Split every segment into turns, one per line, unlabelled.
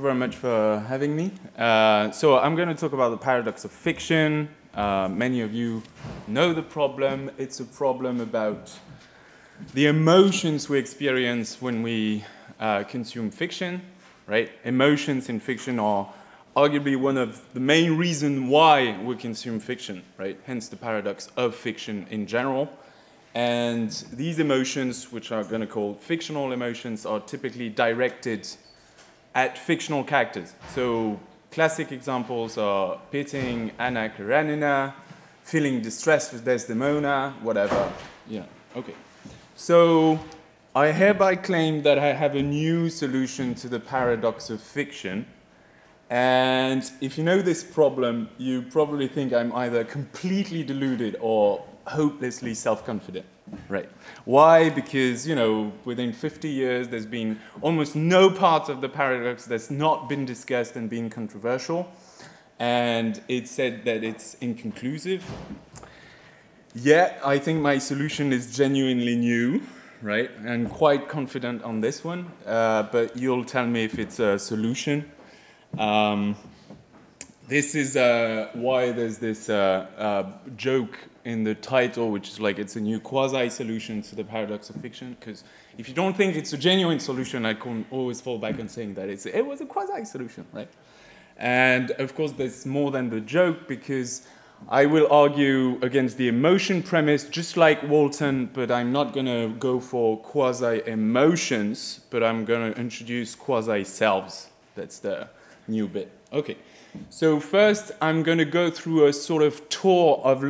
very much for having me. So I'm going to talk about the paradox of fiction. Many of you know the problem. It's a problem about the emotions we experience when we consume fiction, right? Emotions in fiction are arguably one of the main reasons why we consume fiction, right? Hence the paradox of fiction in general. And these emotions, which are going to call fictional emotions, are typically directed at fictional characters. So classic examples are pitying Anna Karenina, feeling distress with Desdemona, whatever. Yeah, okay. So I hereby claim that I have a new solution to the paradox of fiction. And if you know this problem, you probably think I'm either completely deluded or hopelessly self-confident, right? Why? Because, you know, within 50 years, there's been almost no part of the paradox that's not been discussed and been controversial. And it's said that it's inconclusive. Yet, I think my solution is genuinely new, right? And quite confident on this one. But you'll tell me if it's a solution. This is why there's this joke in the title, which is like it's a new quasi-solution to the paradox of fiction, because if you don't think it's a genuine solution, I can always fall back on saying that it was a quasi-solution, right? And of course, there's more than the joke, because I will argue against the emotion premise, just like Walton, but I'm not going to go for quasi-emotions, but I'm going to introduce quasi-selves. That's the new bit. Okay. So first, I'm going to go through a sort of tour of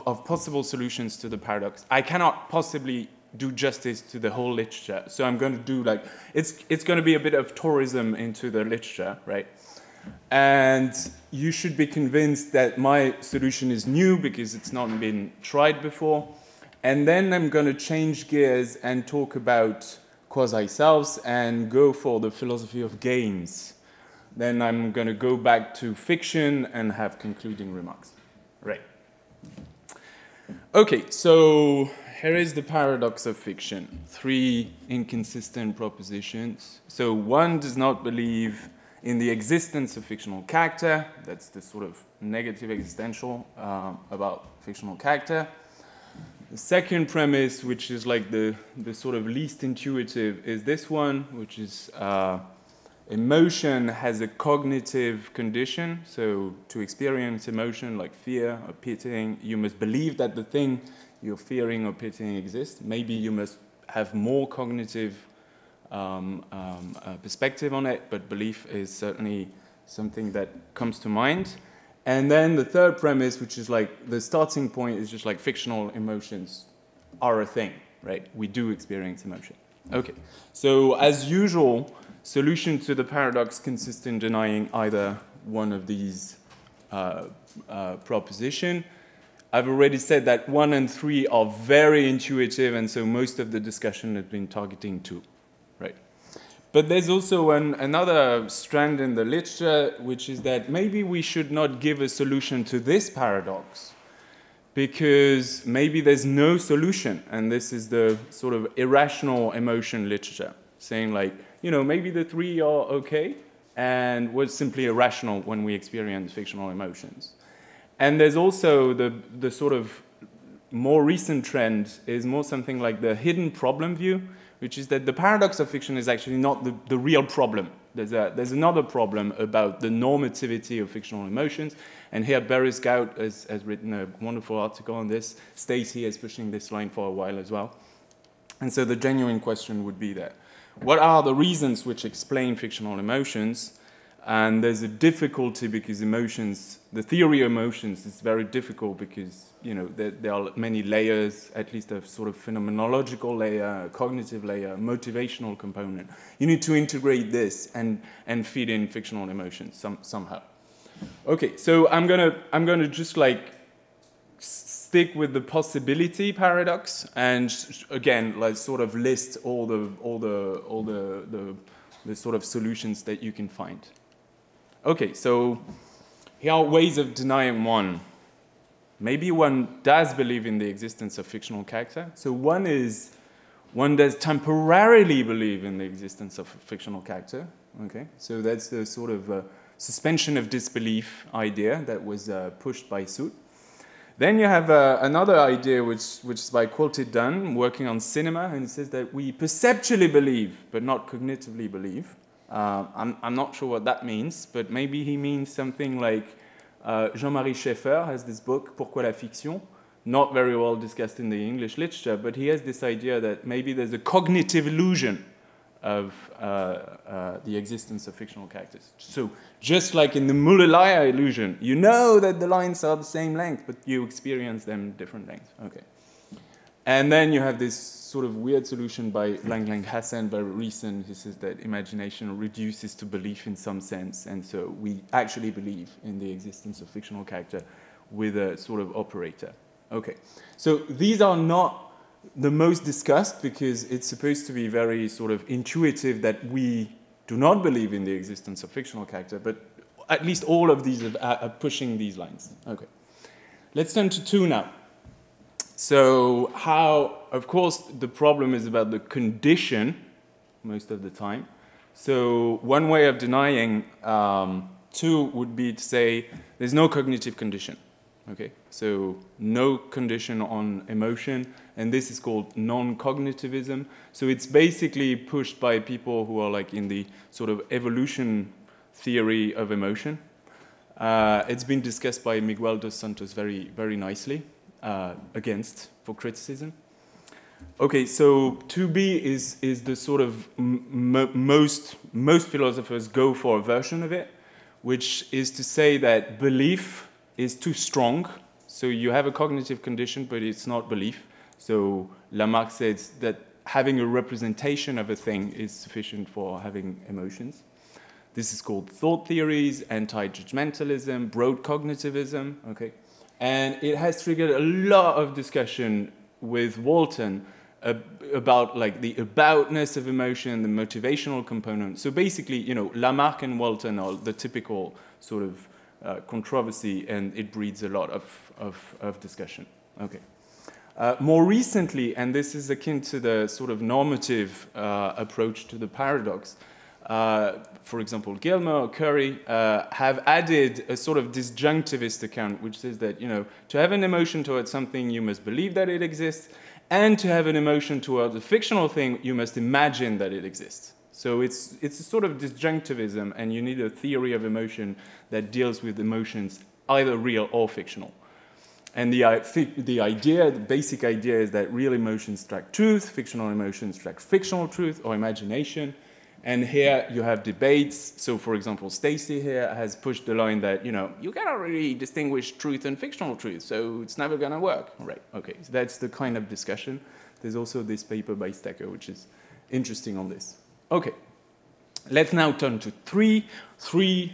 of possible solutions to the paradox. I cannot possibly do justice to the whole literature, so I'm going to do like, it's going to be a bit of tourism into the literature, right? And you should be convinced that my solution is new because it's not been tried before. And then I'm going to change gears and talk about quasi-selves and go for the philosophy of games. Then I'm going to go back to fiction and have concluding remarks. Right. Okay, so here is the paradox of fiction. 3 inconsistent propositions. So one does not believe in the existence of fictional character. That's the sort of negative existential about fictional character. The second premise, which is like the sort of least intuitive, is this one, which is emotion has a cognitive condition. So to experience emotion like fear or pitying, you must believe that the thing you're fearing or pitying exists. Maybe you must have more cognitive perspective on it, but belief is certainly something that comes to mind. And then the third premise, which is like the starting point, is just like fictional emotions are a thing, right? We do experience emotion. Okay, so as usual, solution to the paradox consists in denying either one of these propositions. I've already said that 1 and 3 are very intuitive, and so most of the discussion has been targeting 2, right? But there's also another strand in the literature, which is that maybe we should not give a solution to this paradox, because maybe there's no solution, and this is the sort of irrational emotion literature, saying like, you know, maybe the 3 are okay, and we're simply irrational when we experience fictional emotions. And there's also the sort of more recent trend is more something like the hidden problem view, which is that the paradox of fiction is actually not the real problem. There's another problem about the normativity of fictional emotions, and here Barry Scout has written a wonderful article on this. Stacy is pushing this line for a while as well. And so the genuine question would be that, what are the reasons which explain fictional emotions? And there's a difficulty because emotions, the theory of emotions is very difficult because, you know, there are many layers, at least a sort of phenomenological layer, a cognitive layer, a motivational component. You need to integrate this and feed in fictional emotions somehow. Okay, so I'm gonna just like stick with the possibility paradox and again like sort of list all the sort of solutions that you can find. Okay, so here are ways of denying one. Maybe one does believe in the existence of fictional character. So one is one does temporarily believe in the existence of a fictional character. Okay, so that's the sort of suspension of disbelief idea that was pushed by Soot. Then you have another idea which is by Quilted Dunn, working on cinema, and it says that we perceptually believe, but not cognitively believe. I'm not sure what that means, but maybe he means something like Jean-Marie Schaeffer has this book, Pourquoi la fiction? Not very well discussed in the English literature, but he has this idea that maybe there's a cognitive illusion of the existence of fictional characters. So just like in the Muller-Lyer illusion, you know that the lines are the same length, but you experience them different lengths. Okay. And then you have this sort of weird solution by Lang Hassan, very recent. He says that imagination reduces to belief in some sense, and so we actually believe in the existence of fictional character with a sort of operator. Okay, so these are not the most discussed because it's supposed to be very sort of intuitive that we do not believe in the existence of fictional character, but at least all of these are pushing these lines. Okay, let's turn to 2 now. So how, of course, the problem is about the condition most of the time. So one way of denying 2 would be to say there's no cognitive condition. Okay, so no condition on emotion, and this is called non-cognitivism. So it's basically pushed by people who are like in the sort of evolution theory of emotion. It's been discussed by Miguel dos Santos very, very nicely, against for criticism. Okay, so 2B is the sort of most philosophers go for a version of it, which is to say that belief is too strong. So you have a cognitive condition, but it's not belief. So Lamarck says that having a representation of a thing is sufficient for having emotions. This is called thought theories, anti-judgmentalism, broad cognitivism, okay? And it has triggered a lot of discussion with Walton about like the aboutness of emotion, the motivational component. So basically, you know, Lamarck and Walton are the typical sort of controversy, and it breeds a lot of discussion. Okay. More recently, and this is akin to the sort of normative approach to the paradox, for example, Gilmer or Curry have added a sort of disjunctivist account, which says that, you know, to have an emotion towards something, you must believe that it exists, and to have an emotion towards a fictional thing, you must imagine that it exists. So it's a sort of disjunctivism, and you need a theory of emotion that deals with emotions either real or fictional. And the basic idea is that real emotions track truth, fictional emotions track fictional truth or imagination. And here you have debates. So for example, Stacy here has pushed the line that, you know, you cannot really distinguish truth and fictional truth, so it's never gonna work. Right, okay, so that's the kind of discussion. There's also this paper by Stacker, which is interesting on this. Okay, let's now turn to 3. 3,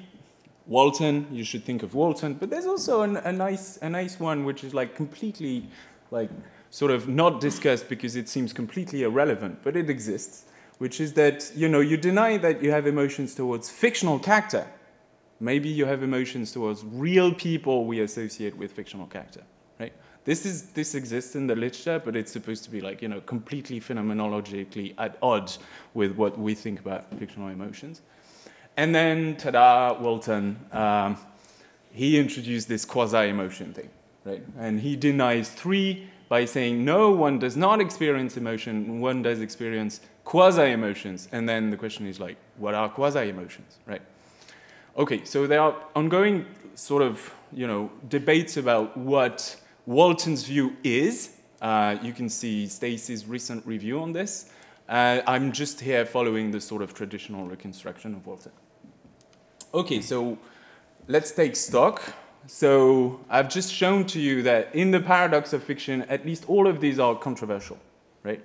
Walton, you should think of Walton, but there's also a nice one which is like completely, like, sort of not discussed because it seems completely irrelevant, but it exists, which is that, you know, you deny that you have emotions towards fictional character. Maybe you have emotions towards real people we associate with fictional character, right? This exists in the literature, but it's supposed to be like, you know, completely phenomenologically at odds with what we think about fictional emotions. And then, ta-da, Walton, he introduced this quasi-emotion thing, right? And he denies 3 by saying, no, one does not experience emotion, one does experience quasi-emotions. And then the question is like, what are quasi-emotions, right? Okay, so there are ongoing sort of, you know, debates about what Walton's view is. You can see Stacy's recent review on this. I'm just here following the sort of traditional reconstruction of Walton. Okay, so let's take stock. So I've just shown to you that in the paradox of fiction, at least all of these are controversial, right?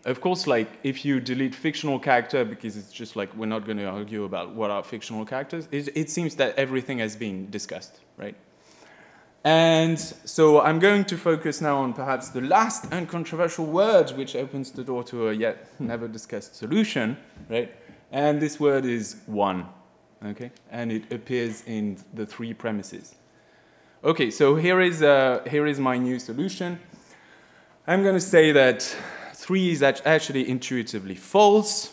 Of course, like, if you delete fictional character, because it's just like, we're not going to argue about what are fictional characters, it seems that everything has been discussed, right? And so I'm going to focus now on perhaps the last uncontroversial word, which opens the door to a yet never discussed solution, right? And this word is one, okay? And it appears in the 3 premises. Okay, so here is my new solution. I'm going to say that 3 is actually intuitively false.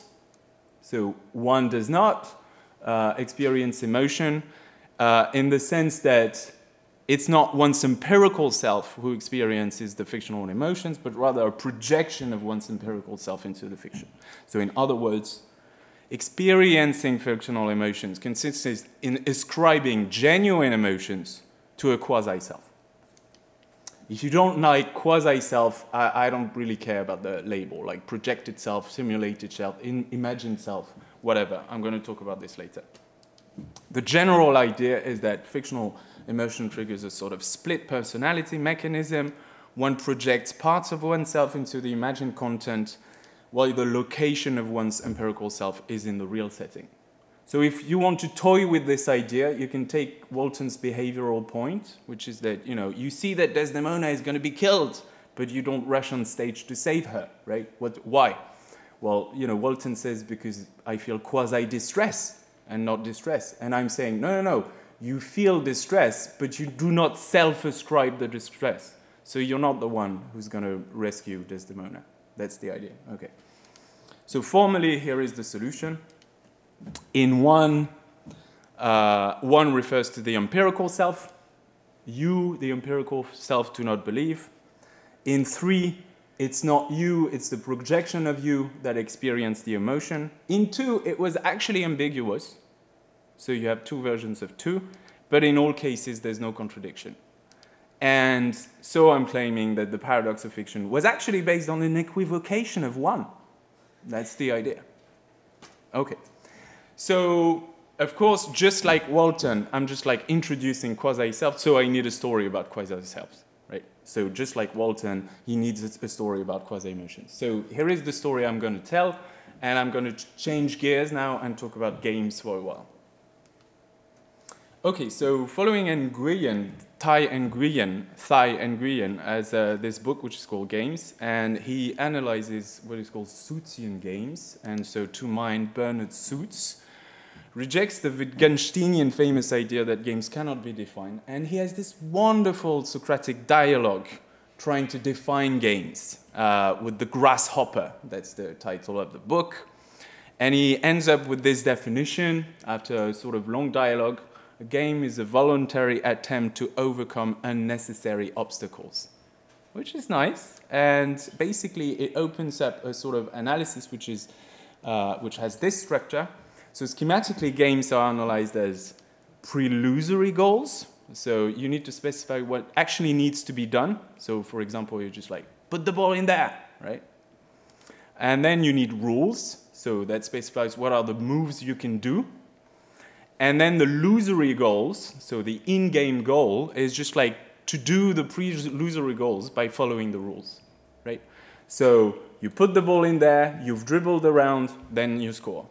So 1 does not. experience emotion in the sense that it's not one's empirical self who experiences the fictional emotions, but rather a projection of one's empirical self into the fiction. So in other words, experiencing fictional emotions consists in ascribing genuine emotions to a quasi-self. If you don't like quasi-self, I don't really care about the label, like projected self, simulated self, imagined self, whatever. I'm going to talk about this later. The general idea is that fictional emotion triggers a sort of split personality mechanism. One projects parts of oneself into the imagined content, while the location of one's empirical self is in the real setting. So if you want to toy with this idea, you can take Walton's behavioral point, which is that, you see that Desdemona is going to be killed, but you don't rush on stage to save her, right? Why? Well, Walton says, because I feel quasi-distress and not distress. And I'm saying, no, you feel distress, but you do not self-ascribe the distress. So you're not the one who's going to rescue Desdemona. That's the idea. Okay. So formally, here is the solution. In one refers to the empirical self. You, the empirical self, do not believe. In 3, it's not you, it's the projection of you that experience the emotion. In 2, it was actually ambiguous. So you have 2 versions of 2, but in all cases, there's no contradiction. And so I'm claiming that the paradox of fiction was actually based on an equivocation of 1. That's the idea. Okay. So, of course, just like Walton, I'm just like introducing quasi-self, so I need a story about quasi-selves, right? So just like Walton, he needs a story about quasi-emotions. So here is the story I'm going to tell, and I'm going to change gears now and talk about games for a while. Okay, so following Nguyen, Thai Nguyen has this book which is called Games, and he analyzes what is called Sootsian games. And so to mind, Bernard Suits rejects the Wittgensteinian famous idea that games cannot be defined, and he has this wonderful Socratic dialogue trying to define games with the grasshopper. That's the title of the book. And he ends up with this definition after a sort of long dialogue. A game is a voluntary attempt to overcome unnecessary obstacles, which is nice. And basically, it opens up a sort of analysis which has this structure. So schematically, games are analyzed as prelusory goals. So you need to specify what actually needs to be done. So for example, you're just like, put the ball in there, right? And then you need rules. So that specifies what are the moves you can do. And then the illusory goals, so the in-game goal, is just like to do the pre-illusory goals by following the rules, right? So you put the ball in there, you've dribbled around, then you score.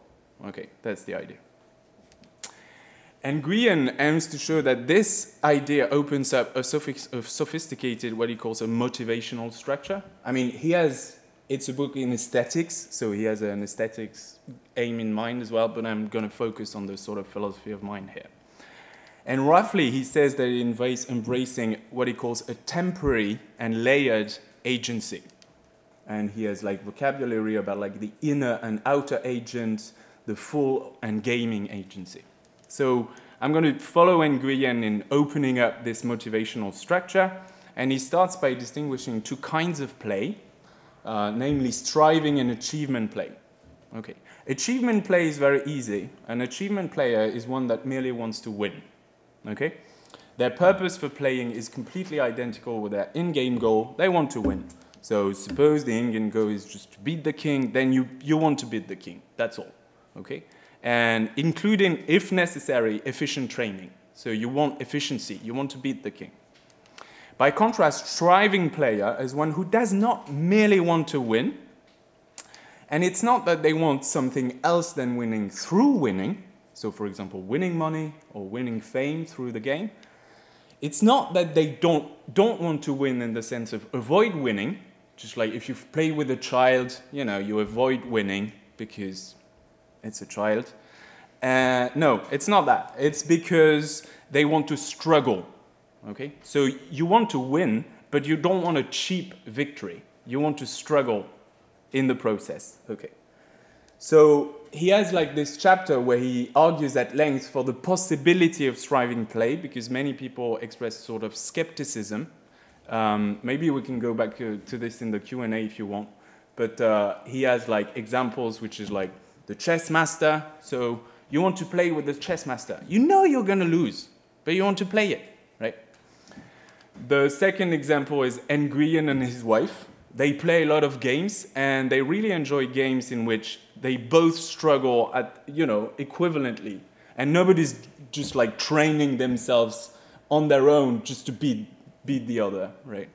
Okay, that's the idea. And Nguyen aims to show that this idea opens up a sophisticated, what he calls a motivational structure. I mean, it's a book in aesthetics, so he has an aesthetics aim in mind as well, but I'm going to focus on the sort of philosophy of mind here. And roughly, he says that it involves embracing what he calls a temporary and layered agency. And he has like vocabulary about like the inner and outer agent, the full and gaming agency. So I'm going to follow Nguyen in opening up this motivational structure, and he starts by distinguishing 2 kinds of play, namely striving and achievement play. Okay. Achievement play is very easy. An achievement player is one that merely wants to win. Okay? Their purpose for playing is completely identical with their in-game goal. They want to win. So suppose the in-game goal is just to beat the king, then you want to beat the king. That's all. Okay? And including, if necessary, efficient training. So you want efficiency. You want to beat the king. By contrast, striving player is one who does not merely want to win. And it's not that they want something else than winning through winning. So for example, winning money or winning fame through the game. It's not that they don't want to win in the sense of avoid winning. Just like if you play with a child, you avoid winning because it's a child. No, it's not that. It's because they want to struggle. Okay? So you want to win, but you don't want a cheap victory. You want to struggle in the process. Okay. So he has like this chapter where he argues at length for the possibility of striving play, because many people express sort of skepticism. Maybe we can go back to this in the Q&A if you want. But he has like examples, which is like the chess master. So you want to play with the chess master. You know you're going to lose, but you want to play it, right? The second example is Nguyen and his wife. They play a lot of games, and they really enjoy games in which they both struggle at, you know, equivalently. And nobody's just like training themselves on their own just to beat the other, right?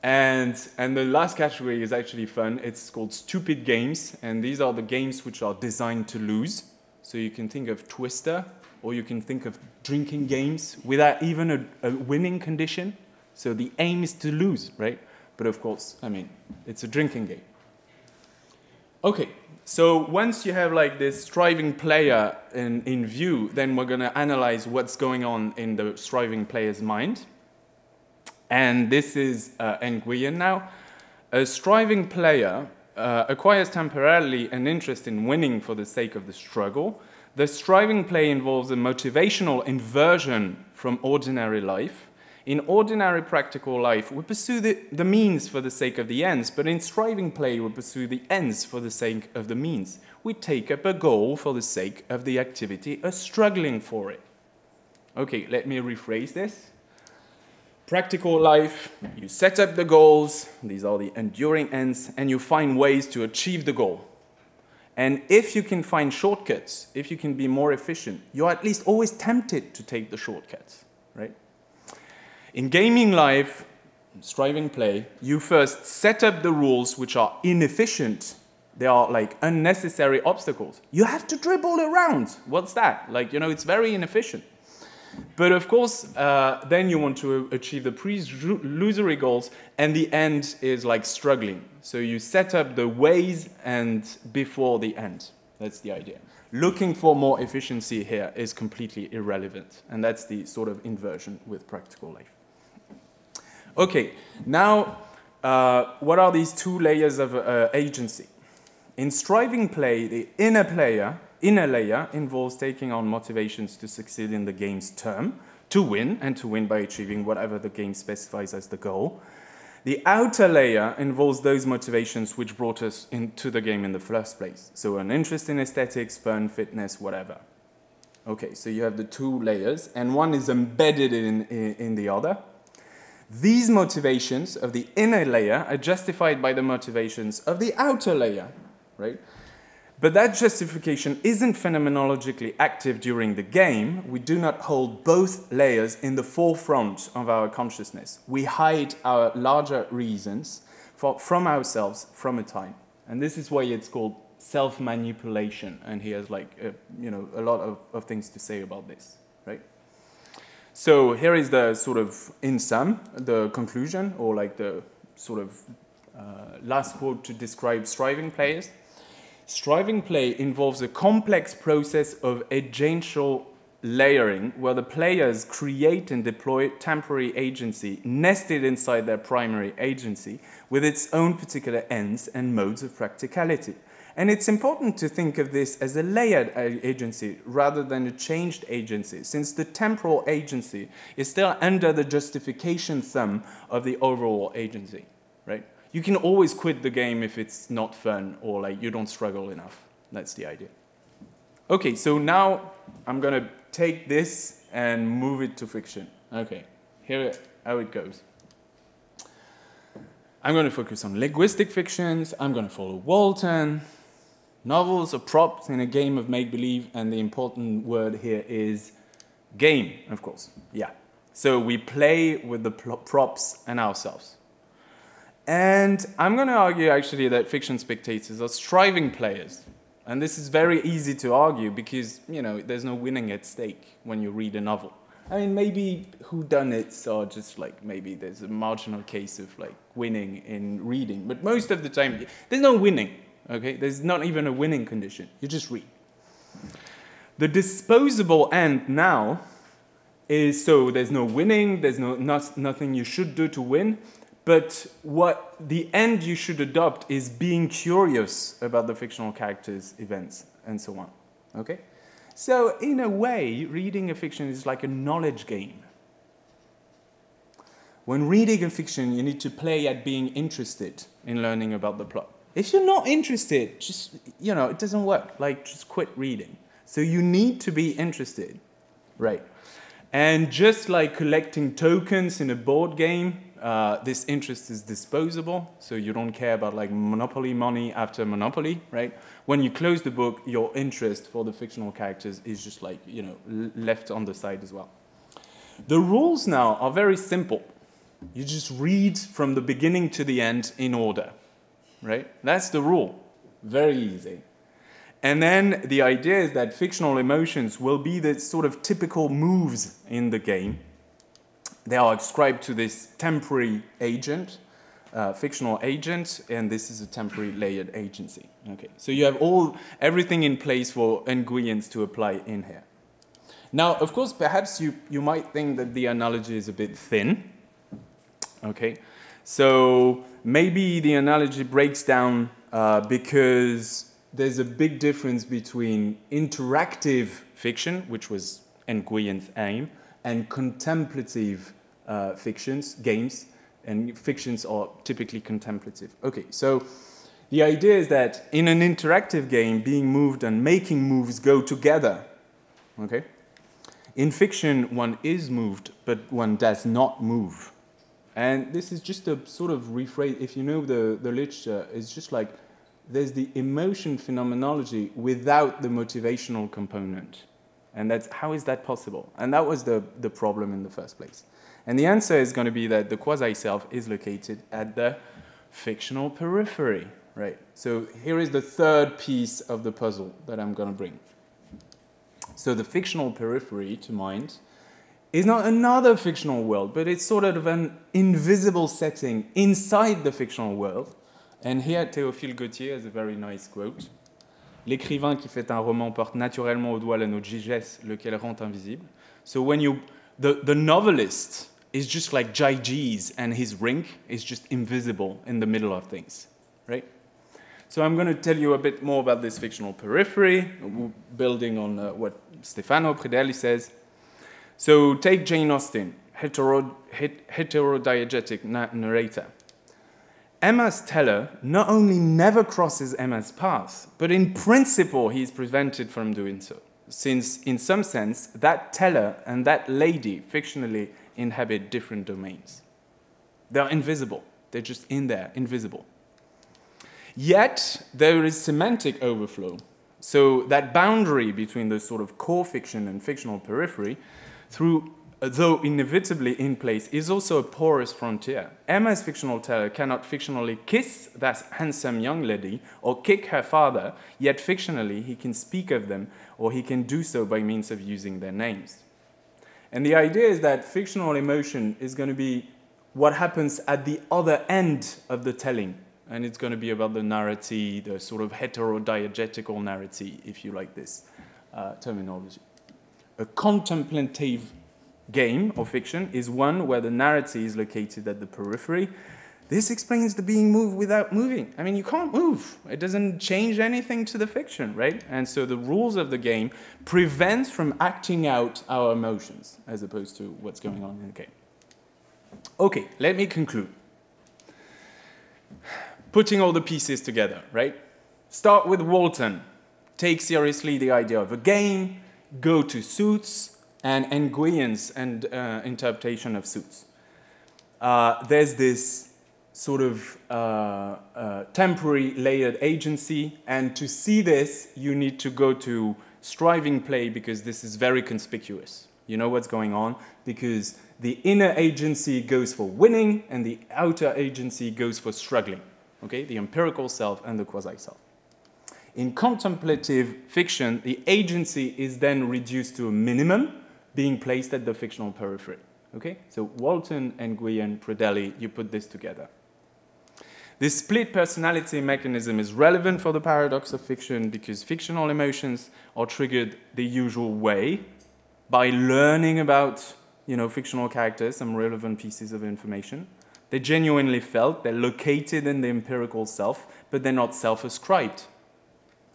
And the last category is actually fun. It's called stupid games, and these are the games which are designed to lose. So you can think of Twister, or you can think of drinking games without even a winning condition. So the aim is to lose, right? But of course, I mean, it's a drinking game. Okay, so once you have like this striving player in view, then we're going to analyze what's going on in the striving player's mind. And this is Nguyen now. A striving player acquires temporarily an interest in winning for the sake of the struggle. The striving play involves a motivational inversion from ordinary life. In ordinary practical life, we pursue the means for the sake of the ends, but in striving play, we pursue the ends for the sake of the means. We take up a goal for the sake of the activity, struggling for it. Okay, let me rephrase this. Practical life, you set up the goals, these are the enduring ends, and you find ways to achieve the goal. And if you can find shortcuts, if you can be more efficient, you're at least always tempted to take the shortcuts, right? In gaming life, striving play, you first set up the rules which are inefficient. They are like unnecessary obstacles. You have to dribble around. What's that? Like, you know, it's very inefficient. But of course, then you want to achieve the pre-illusory goals, and the end is like struggling. So you set up the ways and before the end. That's the idea. Looking for more efficiency here is completely irrelevant, and that's the sort of inversion with practical life. Okay, now what are these two layers of agency? In striving play, the inner layer involves taking on motivations to succeed in the game's term, to win, and to win by achieving whatever the game specifies as the goal. The outer layer involves those motivations which brought us into the game in the first place. So an interest in aesthetics, fun, fitness, whatever. Okay, so you have the two layers, and one is embedded in the other. These motivations of the inner layer are justified by the motivations of the outer layer, right? But that justification isn't phenomenologically active during the game. We do not hold both layers in the forefront of our consciousness. We hide our larger reasons from ourselves from a time. And this is why it's called self-manipulation. And he has like, a lot of things to say about this, right? So here is the sort of, in sum, the conclusion, or like the sort of last quote to describe striving players. Striving play involves a complex process of agential layering where the players create and deploy temporary agency nested inside their primary agency with its own particular ends and modes of practicality. And it's important to think of this as a layered agency rather than a changed agency, since the temporal agency is still under the justification thumb of the overall agency, right? You can always quit the game if it's not fun or like you don't struggle enough. That's the idea. Okay, so now I'm going to take this and move it to fiction. Okay, here how it goes. I'm going to focus on linguistic fictions. I'm going to follow Walton. Novels are props in a game of make-believe, and the important word here is game, of course. Yeah. So we play with the props and ourselves. And I'm going to argue, actually, that fiction spectators are striving players. And this is very easy to argue because, you know, there's no winning at stake when you read a novel. I mean, maybe whodunits are just like, maybe there's a marginal case of like winning in reading. But most of the time, there's no winning. Okay, there's not even a winning condition. You just read. The disposable end now is, so there's no winning, there's nothing you should do to win, But what the end you should adopt is being curious about the fictional characters, events, and so on. Okay? So in a way, reading a fiction is like a knowledge game. When reading a fiction, you need to play at being interested in learning about the plot. If you're not interested, just, you know, it doesn't work. Like, just quit reading. So you need to be interested, right? And just like collecting tokens in a board game, this interest is disposable, so you don't care about like Monopoly money after Monopoly, right? When you close the book, your interest for the fictional characters is just like, you know, left on the side as well. The rules now are very simple. You just read from the beginning to the end in order, right? That's the rule. Very easy. And then the idea is that fictional emotions will be the sort of typical moves in the game. They are ascribed to this temporary agent, fictional agent, and this is a temporary layered agency. Okay, so you have everything in place for incluents to apply in here. Now, of course, perhaps you might think that the analogy is a bit thin. Okay, so maybe the analogy breaks down because there's a big difference between interactive fiction, which was Nguyen's aim, and contemplative fictions, games, and fictions are typically contemplative. Okay, so the idea is that in an interactive game, being moved and making moves go together, okay? In fiction, one is moved, but one does not move. And this is just a sort of rephrase, if you know the literature, it's just like, there's the emotion phenomenology without the motivational component. And that's, how is that possible? And that was the problem in the first place. And the answer is going to be that the quasi-self is located at the fictional periphery, right? So here is the third piece of the puzzle that I'm going to bring. So the fictional periphery, to mind, is not another fictional world, but it's sort of an invisible setting inside the fictional world. And here, Théophile Gautier has a very nice quote. L'écrivain qui fait un roman porte naturellement au doigt l'anneau de Gigès, lequel rend invisible. So when the novelist is just like Gyges, and his ring is just invisible in the middle of things, right? So I'm going to tell you a bit more about this fictional periphery, building on what Stefano Predelli says. So take Jane Austen, heterodiegetic narrator. Emma's teller not only never crosses Emma's path, but in principle he is prevented from doing so, since in some sense that teller and that lady fictionally inhabit different domains. They're invisible. They're just in there, invisible. Yet there is semantic overflow. So that boundary between the sort of core fiction and fictional periphery, though inevitably in place, is also a porous frontier. Emma's fictional teller cannot fictionally kiss that handsome young lady or kick her father, yet fictionally he can speak of them, or he can do so by means of using their names. And the idea is that fictional emotion is going to be what happens at the other end of the telling, and it's going to be about the narrative, the sort of heterodiegetical narrative, if you like this terminology. A contemplative game or fiction is one where the narrative is located at the periphery. This explains the being moved without moving. I mean, you can't move. It doesn't change anything to the fiction, right? And so the rules of the game prevent from acting out our emotions as opposed to what's going on in the game. Okay, let me conclude. Putting all the pieces together, right? Start with Walton. Take seriously the idea of a game, go to suits, and Nguyen's and interpretation of suits. There's this sort of temporary layered agency, and to see this, you need to go to striving play because this is very conspicuous. You know what's going on because the inner agency goes for winning and the outer agency goes for struggling. Okay, the empirical self and the quasi-self. In contemplative fiction, the agency is then reduced to a minimum, being placed at the fictional periphery. Okay, so Walton, Nguyen, Predelli, you put this together. This split personality mechanism is relevant for the paradox of fiction because fictional emotions are triggered the usual way by learning about, fictional characters, some relevant pieces of information, They're genuinely felt, they're located in the empirical self, but they're not self-ascribed.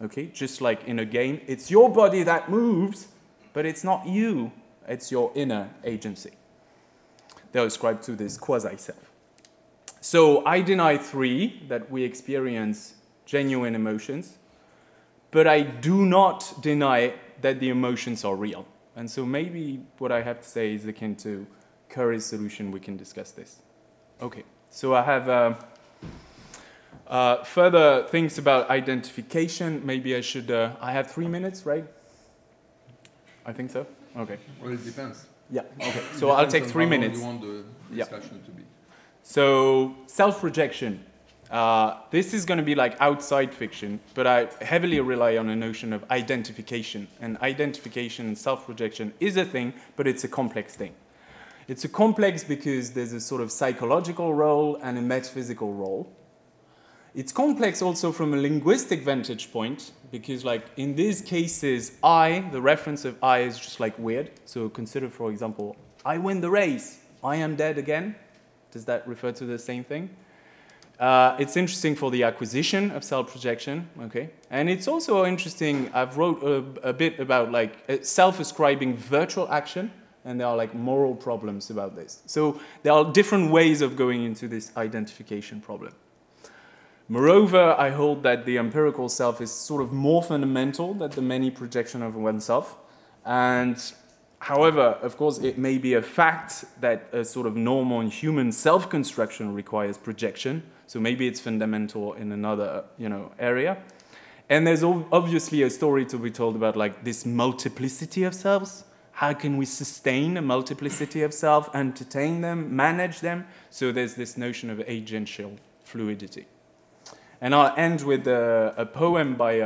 Okay, just like in a game, it's your body that moves, but it's not you, it's your inner agency. They're ascribed to this quasi-self. So I deny 3, that we experience genuine emotions, but I do not deny that the emotions are real. And so maybe what I have to say is akin to Curry's solution. We can discuss this. Okay, so I have further things about identification. Maybe I should, I have 3 minutes, right? I think so? Okay.
Well, it depends.
Yeah, okay. So I'll take 3 minutes.
How long you want the discussion to be.
So, self-projection. This is going to be like outside fiction, but I heavily rely on a notion of identification. And identification and self-projection is a thing, but it's a complex thing. It's a complex because there's a sort of psychological role and a metaphysical role. It's complex also from a linguistic vantage point, because like in these cases, the reference of I is just like weird. So consider, for example, I win the race, I am dead again. Does that refer to the same thing? It's interesting for the acquisition of self-projection, okay? And it's also interesting, I've wrote a bit about like self-ascribing virtual action, and there are like moral problems about this. So there are different ways of going into this identification problem. Moreover, I hold that the empirical self is sort of more fundamental than the many projection of oneself. And however, of course, it may be a fact that a sort of normal and human self-construction requires projection. So maybe it's fundamental in another, area. And there's obviously a story to be told about like this multiplicity of selves. How can we sustain a multiplicity of self, entertain them, manage them? So there's this notion of agential fluidity. And I'll end with a poem by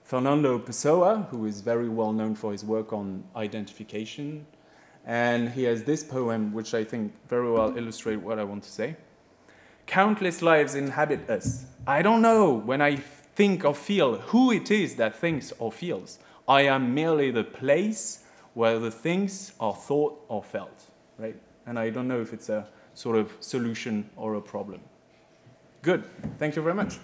Fernando Pessoa, who is very well known for his work on identification. And he has this poem, which I think very well illustrates what I want to say. Countless lives inhabit us. I don't know when I think or feel who it is that thinks or feels. I am merely the place where the things are thought or felt, right? And I don't know if it's a sort of solution or a problem. Good. Thank you very much.